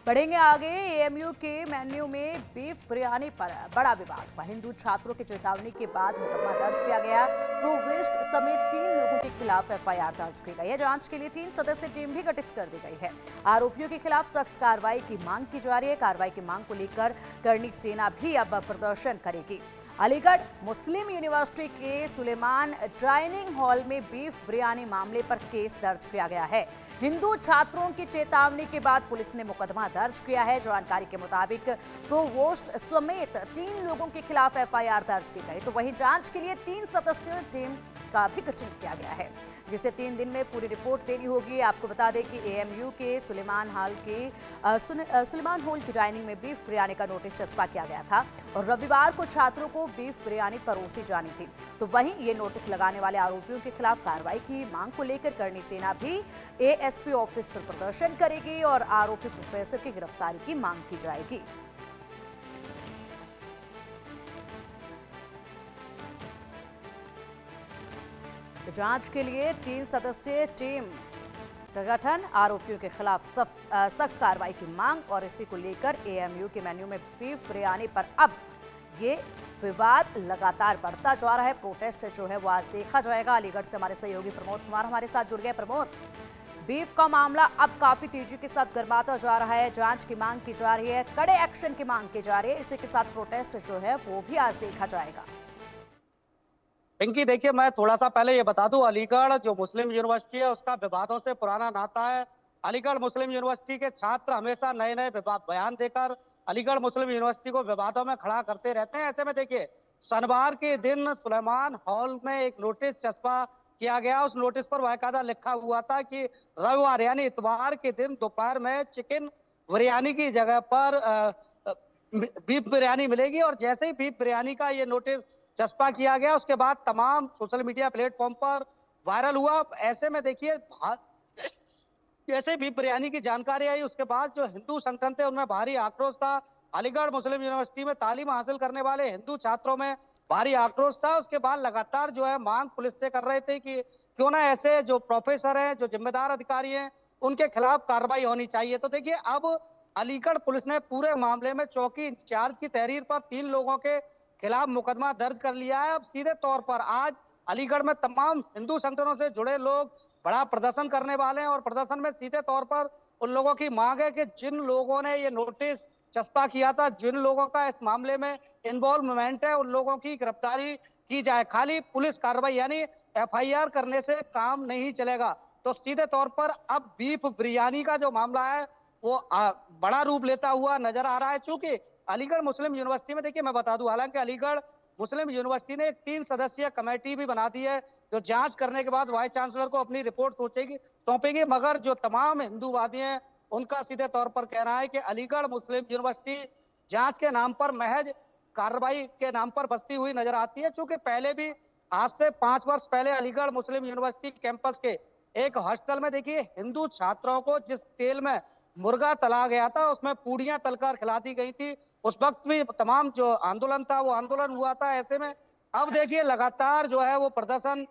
बढ़ेंगे आगे। एएमयू के मेन्यू में बीफ बिरयानी पर बड़ा विवाद। हिंदू छात्रों की चेतावनी के बाद मुकदमा दर्ज किया गया। प्रोवेस्ट समेत 3 लोगों के खिलाफ एफआईआर दर्ज की गई है। जांच के लिए 3 सदस्यीय टीम भी गठित कर दी गई है। आरोपियों के खिलाफ सख्त कार्रवाई की मांग की जा रही है। कार्रवाई की मांग को लेकर करणी सेना भी अब प्रदर्शन करेगी। अलीगढ़ मुस्लिम यूनिवर्सिटी के सुलेमान डाइनिंग हॉल में बीफ बिरयानी मामले पर केस दर्ज किया गया है। हिंदू छात्रों की चेतावनी के बाद पुलिस ने मुकदमा दर्ज किया है। जानकारी के मुताबिक प्रोवोस्ट समेत 3 लोगों के खिलाफ एफआईआर दर्ज की गई। तो वहीं जांच के लिए 3 सदस्यीय टीम का भी गठन किया गया है, जिसे 3 दिन में पूरी रिपोर्ट देनी होगी। आपको बता दें कि एएमयू के सुलेमान हॉल की डाइनिंग में बीफ बिरयानी का नोटिस चस्पा किया गया था और रविवार को छात्रों को बीफ बिरयानी परोसी जानी थी। तो वहीं ये नोटिस लगाने वाले आरोपियों के खिलाफ कार्रवाई की मांग को लेकर करणी सेना भी एएसपी ऑफिस पर प्रदर्शन करेगी और आरोपी प्रोफेसर की गिरफ्तारी की मांग की जाएगी। तो जांच के लिए 3 सदस्यीय टीम का गठन, आरोपियों के खिलाफ सख्त कार्रवाई की मांग और इसी को लेकर एएमयू के मेन्यू में बीफ बिरयानी पर अब ये विवाद लगातार बढ़ता जा रहा है। प्रोटेस्ट जो है वो आज देखा जाएगा। अलीगढ़ से हमारे सहयोगी प्रमोद कुमार हमारे साथ जुड़ गए। प्रमोद, बीफ का मामला अब काफी तेजी के साथ गर्माता जा रहा है। जांच की मांग की जा रही है, कड़े एक्शन की मांग की जा रही है। इसी के साथ प्रोटेस्ट जो है वो भी आज देखा जाएगा। पिंकी, देखिए, मैं थोड़ा सा पहले ये बता दूं, अलीगढ़ जो मुस्लिम यूनिवर्सिटी है उसका विवादों से पुराना नाता है। अलीगढ़ मुस्लिम यूनिवर्सिटी के छात्र हमेशा नए नए बयान देकर अलीगढ़ मुस्लिम यूनिवर्सिटी को विवादों में खड़ा करते रहते हैं। ऐसे में देखिए, शनिवार के दिन सुलेमान हॉल में एक नोटिस चस्पा किया गया। उस नोटिस पर बाकायदा लिखा हुआ था कि रविवार यानी इतवार के दिन दोपहर में चिकन बिरयानी की जगह पर बीफ बिरयानी मिलेगी। और जैसे ही बीफ बिरयानी का ये नोटिस चस्पा किया गया, उसके बाद तमाम सोशल मीडिया प्लेटफॉर्म पर वायरल हुआ। ऐसे में देखिए, जैसे बीफ बिरयानी की जानकारी आई, उसके बाद जो हिंदू संगठन थे उनमें भारी आक्रोश था। अलीगढ़ मुस्लिम यूनिवर्सिटी में तालीम हासिल करने वाले हिंदू छात्रों में भारी आक्रोश था। उसके बाद लगातार जो है मांग पुलिस से कर रहे थे कि क्यों ना ऐसे जो प्रोफेसर हैं, जो जिम्मेदार अधिकारी हैं, उनके खिलाफ कार्रवाई होनी चाहिए। तो देखिए, अब अलीगढ़ पुलिस ने पूरे मामले में चौकी इंचार्ज की तहरीर पर 3 लोगों के खिलाफ मुकदमा दर्ज कर लिया है। अब सीधे तौर पर आज अलीगढ़ में तमाम हिंदू संगठनों से जुड़े लोग बड़ा प्रदर्शन करने वाले हैं और प्रदर्शन में सीधे तौर पर उन लोगों की मांग है कि जिन लोगों ने ये नोटिस चस्पा किया था, जिन लोगों का इस मामले में इन्वॉल्वमेंट है, उन लोगों की गिरफ्तारी की जाए। खाली पुलिस कार्रवाई यानी एफआईआर करने से काम नहीं चलेगा। तो सीधे तौर पर अब बीफ बिरयानी का जो मामला है वो बड़ा रूप लेता हुआ नजर आ रहा है। चूंकि अलीगढ़ मुस्लिम यूनिवर्सिटी में, देखिए मैं बता दूं, हालांकि अलीगढ़ मुस्लिम यूनिवर्सिटी ने एक 3 सदस्यीय कमेटी भी बना दी है जो जांच करने के बाद वाइस चांसलर को अपनी रिपोर्ट सौंपेगी। मगर जो तमाम हिंदूवादी हैं उनका सीधे तौर पर कहना है कि अलीगढ़ मुस्लिम यूनिवर्सिटी जांच के नाम पर, महज कार्रवाई के नाम पर बसती हुई नजर आती है। चूंकि पहले भी आज से 5 वर्ष पहले अलीगढ़ मुस्लिम यूनिवर्सिटी कैंपस के एक हॉस्टल में देखिए हिंदू छात्रों को जिस तेल में मुर्गा तला गया था उसमें पूड़ियां तलकर खिला दी गई थी। उस वक्त भी तमाम जो आंदोलन था वो आंदोलन हुआ था। ऐसे में अब देखिए लगातार जो है वो प्रदर्शन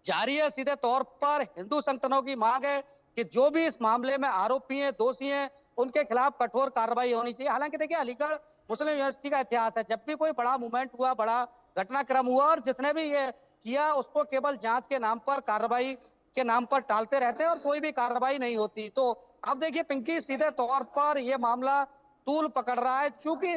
जारी है। सीधे तौर पर हिंदू संगठनों की मांग है कि जो भी इस मामले में आरोपी हैं, दोषी हैं, उनके खिलाफ कठोर कार्रवाई होनी चाहिए। हालांकि देखिए, अलीगढ़ मुस्लिम यूनिवर्सिटी का इतिहास है, जब भी कोई बड़ा मूवमेंट हुआ, बड़ा घटनाक्रम हुआ और जिसने भी ये किया उसको केवल जांच के नाम पर, कार्रवाई के नाम पर टालते रहते हैं और कोई भी कार्रवाई नहीं होती। तो अब देखिए पिंकी, सीधे तौर पर यह मामला तूल पकड़ रहा है। चूंकि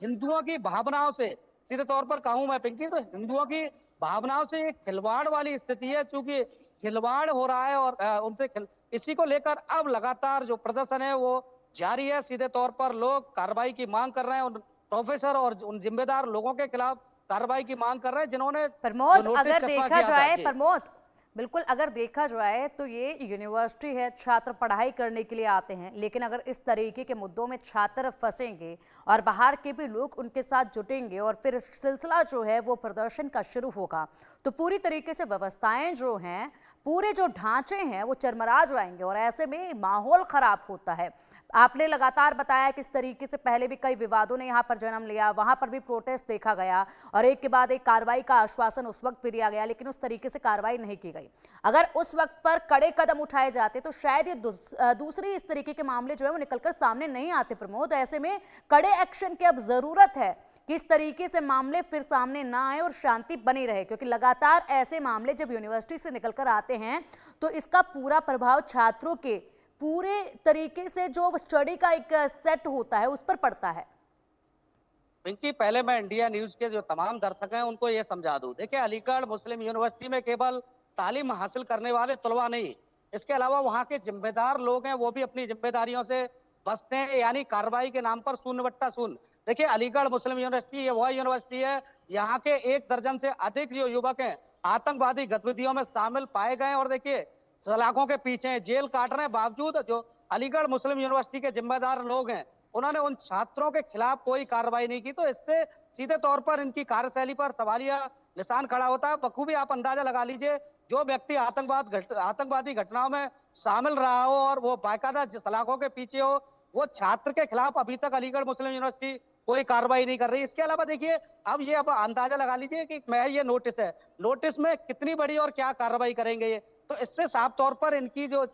हिंदुओं की भावनाओं से, सीधे तौर पर कहूं मैं पिंकी, तो हिंदुओं की भावनाओं से एक खिलवाड़ वाली स्थिति है। चूंकि खिलवाड़ हो रहा है और इसी को लेकर अब लगातार जो प्रदर्शन है वो जारी है। सीधे तौर पर लोग कार्रवाई की मांग कर रहे हैं, उन प्रोफेसर और उन जिम्मेदार लोगों के खिलाफ कार्रवाई की मांग कर रहे हैं जिन्होंने जो प्रमोद, नोटिस अगर चस्पा देखा किया था। जाए जी प्रमोद, बिल्कुल अगर देखा जाए तो ये यूनिवर्सिटी है, छात्र पढ़ाई करने के लिए आते हैं, लेकिन अगर इस तरीके के मुद्दों में छात्र फंसेंगे और बाहर के भी लोग उनके साथ जुटेंगे और फिर सिलसिला जो है वो प्रदर्शन का शुरू होगा, तो पूरी तरीके से व्यवस्थाएं जो हैं, पूरे जो ढांचे हैं वो चरमरा जाएंगे और ऐसे में माहौल खराब होता है। आपने लगातार बताया किस तरीके से पहले भी कई विवादों ने यहाँ पर जन्म लिया, वहां पर भी प्रोटेस्ट देखा गया और एक के बाद एक कार्रवाई का आश्वासन उस वक्त भी दिया गया, लेकिन उस तरीके से कार्रवाई नहीं की गई। अगर उस वक्त पर कड़े कदम उठाए जाते तो शायद ये दूसरी इस तरीके के मामले जो है वो निकलकर सामने नहीं आते। प्रमोद, ऐसे में कड़े एक्शन की अब जरूरत है, किस तरीके से मामले फिर सामने ना आए और शांति बनी रहे, क्योंकि लगातार ऐसे मामले जब यूनिवर्सिटी से निकलकर आते हैं तो इसका पूरा प्रभाव छात्रों के पूरे तरीके से जो स्टडी का एक सेट होता है उस पर पड़ता है। पिंकी, पहले मैं इंडिया न्यूज के जो तमाम दर्शक हैं उनको ये समझा दूं। देखिए, अलीगढ़ मुस्लिम यूनिवर्सिटी में केवल तालीम हासिल करने वाले तलबा नहीं, इसके अलावा वहाँ के जिम्मेदार लोग हैं, वो भी अपनी जिम्मेदारियों से बचते हैं, यानी कार्रवाई के नाम पर शून्य बट्टा शून्य। देखिए, अलीगढ़ मुस्लिम यूनिवर्सिटी ये वह यूनिवर्सिटी है, यहाँ के 1 दर्जन से अधिक जो युवक हैं आतंकवादी गतिविधियों में शामिल पाए गए और देखिए सलाखों के पीछे जेल काट रहे हैं। बावजूद जो अलीगढ़ मुस्लिम यूनिवर्सिटी के जिम्मेदार लोग हैं उन्होंने उन छात्रों के खिलाफ कोई कार्रवाई नहीं की, तो इससे सीधे तौर पर इनकी कार्यशैली पर सवालिया निशान खड़ा होता है। बखूबी आप अंदाजा लगा लीजिए, जो व्यक्ति आतंकवादी घटनाओं में शामिल रहा हो और वो बाकायदा सलाखों के पीछे हो, वो छात्र के खिलाफ अभी तक अलीगढ़ मुस्लिम यूनिवर्सिटी कोई कार्रवाई नहीं कर रही। इसके अलावा देखिए, अब अंदाजा लगा लीजिए कि मैं ये नोटिस है, नोटिस में कितनी बड़ी और क्या कार्रवाई करेंगे ये, तो इससे साफ तौर पर इनकी जो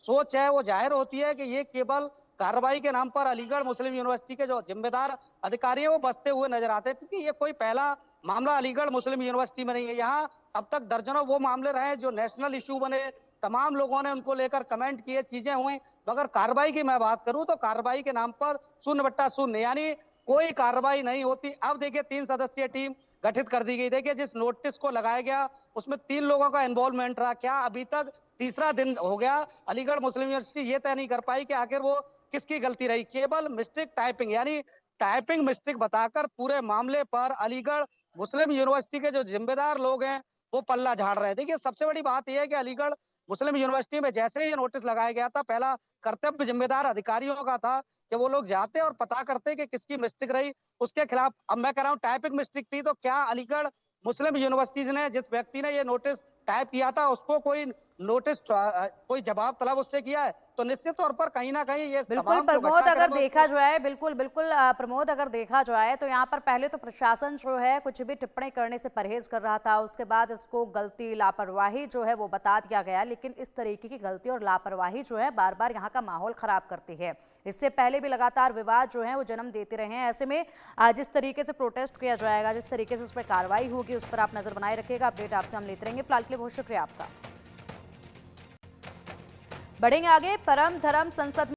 सोच है वो जाहिर होती है कि ये केवल कार्रवाई के नाम पर अलीगढ़ मुस्लिम यूनिवर्सिटी के जो जिम्मेदार अधिकारी हैं वो बचते हुए नजर आते हैं, क्योंकि ये कोई पहला मामला अलीगढ़ मुस्लिम यूनिवर्सिटी में नहीं है। यहाँ अब तक दर्जनों वो मामले रहे जो नेशनल इशू बने, तमाम लोगों ने उनको लेकर कमेंट किए, चीजें हुई, मगर कार्रवाई की मैं बात करूं तो कार्रवाई के नाम पर शून्य बट्टा शून्य, यानी कोई कार्रवाई नहीं होती। अब देखिए 3 सदस्यीय टीम गठित कर दी गई। देखिए, जिस नोटिस को लगाया गया उसमें 3 लोगों का इन्वॉल्वमेंट रहा। क्या अभी तक तीसरा दिन हो गया, अलीगढ़ मुस्लिम यूनिवर्सिटी ये तय नहीं कर पाई कि आखिर वो किसकी गलती रही। केवल मिस्टेक टाइपिंग, यानी टाइपिंग मिस्टेक बताकर पूरे मामले पर अलीगढ़ मुस्लिम यूनिवर्सिटी के जो जिम्मेदार लोग हैं वो पल्ला झाड़ रहे हैं। देखिए, सबसे बड़ी बात यह है कि अलीगढ़ मुस्लिम यूनिवर्सिटी में जैसे ही ये नोटिस लगाया गया था, पहला कर्तव्य जिम्मेदार अधिकारियों का था कि वो लोग जाते और पता करते कि किसकी मिस्टेक रही, उसके खिलाफ। अब मैं कह रहा हूँ टाइपिंग मिस्टेक थी तो क्या अलीगढ़ मुस्लिम यूनिवर्सिटीज ने, जिस व्यक्ति ने ये नोटिस टाइप किया था, उसको कोई नोटिस कोई जवाब तलब उससे किया है? तो निश्चित तौर पर कहीं ना कहीं ये बिल्कुल प्रमोद, अगर देखा जाए बिल्कुल प्रमोद, अगर देखा जाए तो यहाँ पर पहले तो प्रशासन जो है कुछ भी टिप्पणी करने से परहेज कर रहा था, उसके बाद इसको गलती लापरवाही जो है वो बता दिया गया, लेकिन इस तरीके की गलती और लापरवाही जो है बार बार यहाँ का माहौल खराब करती है। इससे पहले भी लगातार विवाद जो है वो जन्म देते रहे हैं। ऐसे में जिस तरीके से प्रोटेस्ट किया जाएगा, जिस तरीके से उस पर कार्रवाई होगी, उस पर आप नजर बनाए रखिएगा। अपडेट आपसे हम लेते रहेंगे। फिलहाल के लिए बहुत शुक्रिया आपका। बढ़ेंगे आगे। परम धर्म संसद